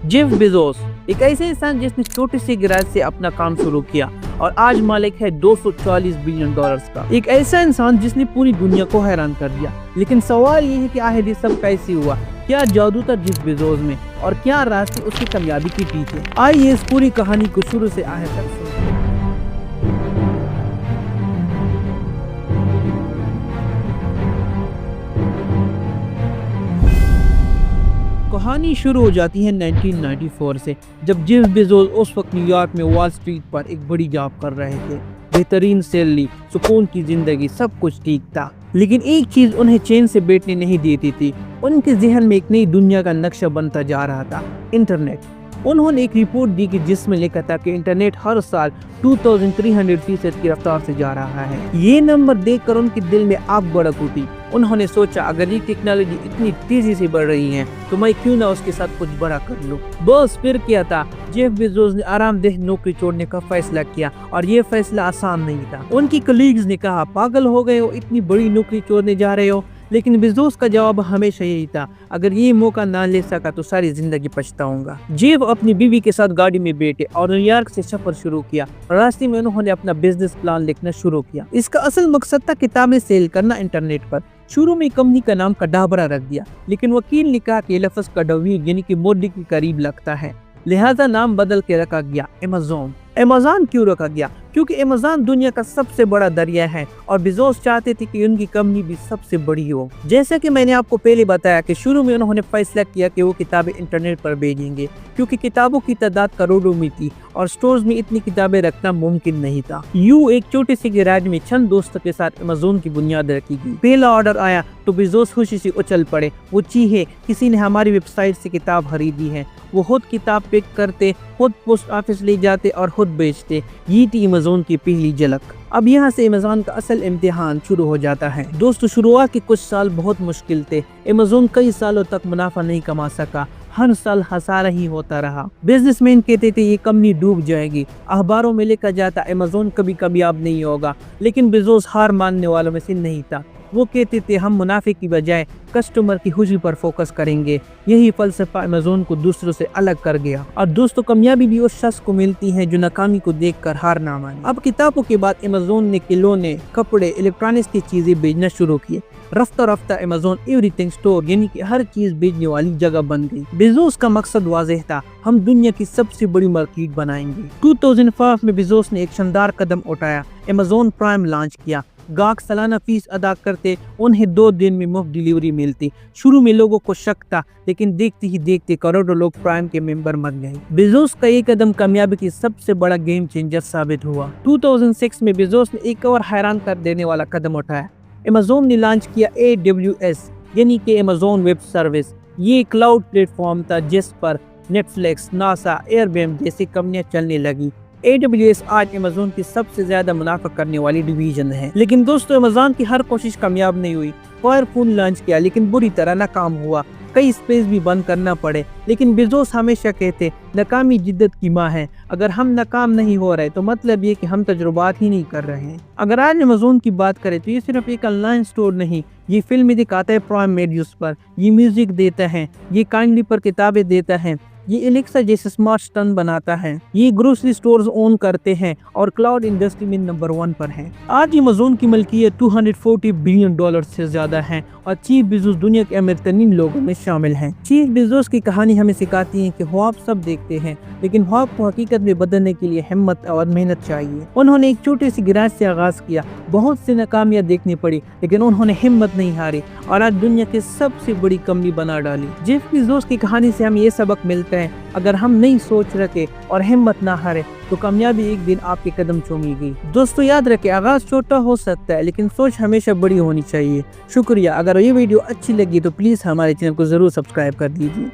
Jeff Bezos एक ऐसे इंसान जिसने छोटे से गैराज से अपना काम शुरू किया और आज मालिक है 240 बिलियन डॉलर्स का। एक ऐसा इंसान जिसने पूरी दुनिया को हैरान कर दिया। लेकिन सवाल ये है कि आखिर ये सब कैसे हुआ? क्या जादू था जेफ बेजोस में और क्या रास्ते उसकी कामयाबी के पीछे? आइए इस पूरी कहानी को शुरू से आखिर तक सुनते हैं। कहानी शुरू हो जाती है 1994 से, जब जेफ बेजोस उस वक्त न्यूयॉर्क में वॉल स्ट्रीट पर एक बड़ी जॉब कर रहे थे। बेहतरीन सैलरी, सुकून की जिंदगी, सब कुछ ठीक था। लेकिन एक चीज उन्हें चैन से बैठने नहीं देती थी। उनके जहन में एक नई दुनिया का नक्शा बनता जा रहा था, इंटरनेट। उन्होंने एक रिपोर्ट दी कि जिसमें लिखा था कि इंटरनेट हर साल 2300% की रफ्तार से जा रहा है। ये नंबर देखकर उनके दिल में आग भड़क उठी। उन्होंने सोचा, अगर ये टेक्नोलॉजी इतनी तेजी से बढ़ रही है तो मैं क्यों ना उसके साथ कुछ बड़ा कर लूं। बस फिर क्या था, जेफ बेजोस ने आरामदेह नौकरी छोड़ने का फैसला किया और ये फैसला आसान नहीं था। उनकी कलीग्स ने कहा, पागल हो गए हो, इतनी बड़ी नौकरी छोड़ने जा रहे हो। लेकिन बेजोस का जवाब हमेशा यही था, अगर ये मौका ना ले सका तो सारी जिंदगी पछताऊंगा। जेफ अपनी बीवी के साथ गाड़ी में बैठे और न्यूयॉर्क से सफर शुरू किया। रास्ते में उन्होंने अपना बिजनेस प्लान लिखना शुरू किया। इसका असल मकसद था किताबें सेल करना इंटरनेट पर। शुरू में कंपनी का नाम कडाबरा रख दिया, लेकिन वकील ने कहा कि लफ्ज कड़वी यानी कि मोदी के करीब लगता है, लिहाजा नाम बदल के रखा गया अमेज़न। अमेज़न क्यों रखा गया? क्योंकि अमेज़न दुनिया का सबसे बड़ा दरिया है और बेजोस चाहते थे कि उनकी कंपनी भी सबसे बड़ी हो। जैसा कि मैंने आपको पहले बताया कि शुरू में उन्होंने फैसला किया कि वो किताबें इंटरनेट पर भेजेंगे, क्योंकि किताबों की तादाद करोड़ों में थी और स्टोर्स में इतनी किताबें रखना मुमकिन नहीं था। एक छोटे से गैराज में चंद दोस्तों के साथ अमेज़न की बुनियाद रखी गई। पहला ऑर्डर आया तो बेजोस खुशी से उछल पड़े। वो चीखे, किसी ने हमारी वेबसाइट से किताब खरीदी है। वो खुद किताब पैक करते, खुद पोस्ट ऑफिस ले जाते और खुद बेचते। ये थी अमेज़न की पहली झलक। अब यहाँ से अमेज़न का असल इम्तिहान शुरू हो जाता है। दोस्तों, शुरुआत के कुछ साल बहुत मुश्किल थे। अमेज़न कई सालों तक मुनाफा नहीं कमा सका, हर साल खसारा ही होता रहा। बिजनेसमैन कहते थे ये कंपनी डूब जाएगी, अखबारों में लिखा जाता अमेज़न कभी कामयाब नहीं होगा। लेकिन बेजोस हार मानने वालों में से नहीं था। वो कहते थे हम मुनाफे की बजाय कस्टमर की खुशी पर फोकस करेंगे। यही फलसफा अमेज़न को दूसरों से अलग कर गया। और दोस्तों, कामयाबी भी उस शख्स को मिलती है जो नाकामी को देखकर हार ना माने। अब किताबों के बाद अमेज़न ने खिलौने, कपड़े, इलेक्ट्रॉनिक्स की चीजें बेचना शुरू किए। रफ्ता रफ्ता अमेज़न एवरीथिंग स्टोर यानी कि हर चीज बेचने वाली जगह बन गई। बेजोस का मकसद वाज़ेह था, हम दुनिया की सबसे बड़ी मार्केट बनाएंगे। 2005 में बेजोस ने एक शानदार कदम उठाया, अमेज़न प्राइम लॉन्च किया। ग्राहक सालाना फीस अदा करते, उन्हें 2 दिन में मुफ्त डिलीवरी मिलती। शुरू में लोगों को शक था, लेकिन देखते ही देखते करोड़ों लोग प्राइम के मेंबर बन गए। बेजोस का ये कदम कामयाबी की सबसे बड़ा गेम चेंजर साबित हुआ। 2006 में बेजोस ने एक और हैरान कर देने वाला कदम उठाया। अमेज़न ने लॉन्च किया AWS यानी कि अमेज़न वेब सर्विस। ये क्लाउड प्लेटफॉर्म था जिस पर नेटफ्लिक्स, नासा, एयरबीएनबी जैसी कंपनियां चलने लगी। AWS आज अमेज़न की सबसे ज्यादा मुनाफा करने वाली डिवीजन है। लेकिन दोस्तों, अमेज़न की हर कोशिश कामयाब नहीं हुई। फायरफोन लॉन्च किया लेकिन बुरी तरह नाकाम हुआ। कई स्पेस भी बंद करना पड़े। लेकिन बेजोस हमेशा कहते, नाकामी जिद्दत की माँ है। अगर हम नाकाम नहीं हो रहे तो मतलब ये कि हम तजुर्बात ही नहीं कर रहे हैं। अगर आज अमेज़न की बात करें तो ये सिर्फ एक ऑनलाइन स्टोर नहीं, ये फिल्म दिखाता है प्राइम वीडियोस पर, ये म्यूजिक देता है, ये काइंडली पर किताबें देता है, ये एलेक्सा जैसे स्मार्ट स्टन बनाता है, ये ग्रोसरी स्टोर्स ओन करते हैं और क्लाउड इंडस्ट्री में नंबर 1 पर है। आज अमेज़न की मलकियत $240 बिलियन से ज्यादा है और चीफ बेजोस दुनिया के अमीर तरीन लोगों में शामिल हैं। चीफ बेजोस की कहानी हमें सिखाती है कि ख्वाब सब देखते हैं, लेकिन ख्वाब को हकीकत में बदलने के लिए हिम्मत और मेहनत चाहिए। उन्होंने एक छोटे से गैराज से आगाज किया, बहुत सी नाकामियां देखनी पड़ी, लेकिन उन्होंने हिम्मत नहीं हारी और आज दुनिया की सबसे बड़ी कंपनी बना डाली। जेफ बेजोस की कहानी से हमें ये सबक मिलता है, अगर हम नई सोच रखे और हिम्मत ना हारे तो कामयाबी एक दिन आपके कदम चूमेगी। दोस्तों, याद रखें, आगाज छोटा हो सकता है लेकिन सोच हमेशा बड़ी होनी चाहिए। शुक्रिया। अगर ये वीडियो अच्छी लगी तो प्लीज हमारे चैनल को जरूर सब्सक्राइब कर दीजिए।